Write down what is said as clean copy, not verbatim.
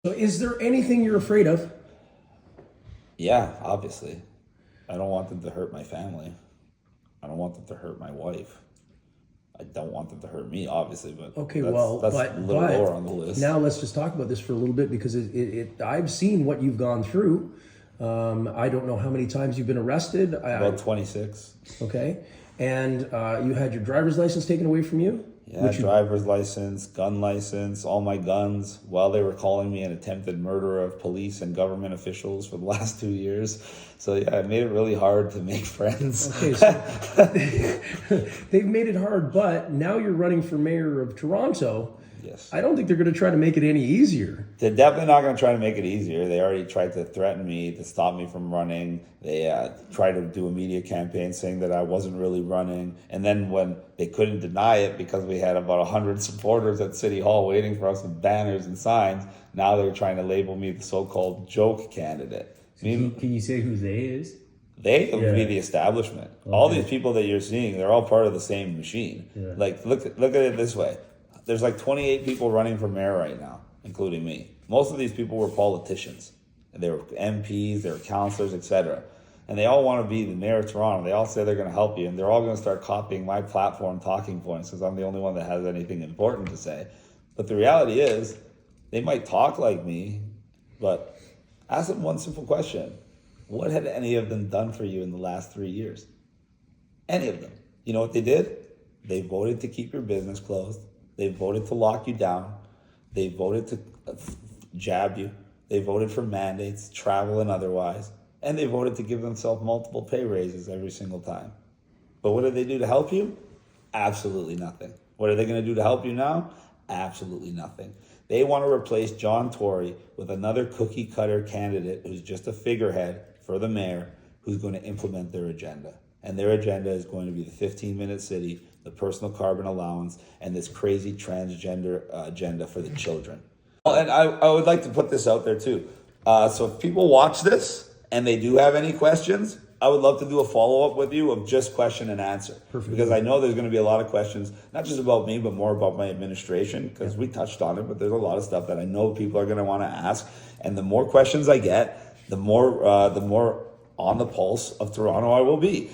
So is there anything you're afraid of? Yeah, obviously. I don't want them to hurt my family. I don't want them to hurt my wife. I don't want them to hurt me, obviously, but Okay, that's a little lower on the list. now let's just talk about this for a little bit because I've seen what you've gone through. I don't know how many times you've been arrested. About 26. Okay, and you had your driver's license taken away from you. Yeah, driver's license, gun license, all my guns, while they were calling me an attempted murderer of police and government officials for the last 2 years. So yeah, it made it really hard to make friends. Okay, so they've made it hard, but now you're running for mayor of Toronto. Yes. I don't think they're going to try to make it any easier. They're definitely not going to try to make it easier. They already tried to threaten me to stop me from running. They tried to do a media campaign saying that I wasn't really running. And then when they couldn't deny it because we had about 100 supporters at City Hall waiting for us with banners and signs, now they're trying to label me the so-called joke candidate. Can you say who they is? They would be the establishment. Okay. All these people that you're seeing, they're all part of the same machine. Yeah. Like, look at it this way. There's like 28 people running for mayor right now, including me. Most of these people were politicians. They were MPs, they were councillors, etc. And they all want to be the mayor of Toronto. They all say they're going to help you, and they're all going to start copying my platform talking points because I'm the only one that has anything important to say. But the reality is, they might talk like me, but ask them one simple question. What had any of them done for you in the last 3 years? Any of them. You know what they did? They voted to keep your business closed. They voted to lock you down. They voted to jab you. They voted for mandates, travel and otherwise. And they voted to give themselves multiple pay raises every single time. But what did they do to help you? Absolutely nothing. What are they going to do to help you now? Absolutely nothing. They want to replace John Tory with another cookie cutter candidate who's just a figurehead for the mayor who's going to implement their agenda. And their agenda is going to be the 15-minute city, the personal carbon allowance, and this crazy transgender agenda for the children. And I would like to put this out there too. So if people watch this and they do have any questions, I would love to do a follow-up with you of just question and answer. Perfect. Because I know there's going to be a lot of questions, not just about me, but more about my administration, because we touched on it, but there's a lot of stuff that I know people are going to want to ask. And the more questions I get, the more on the pulse of Toronto I will be.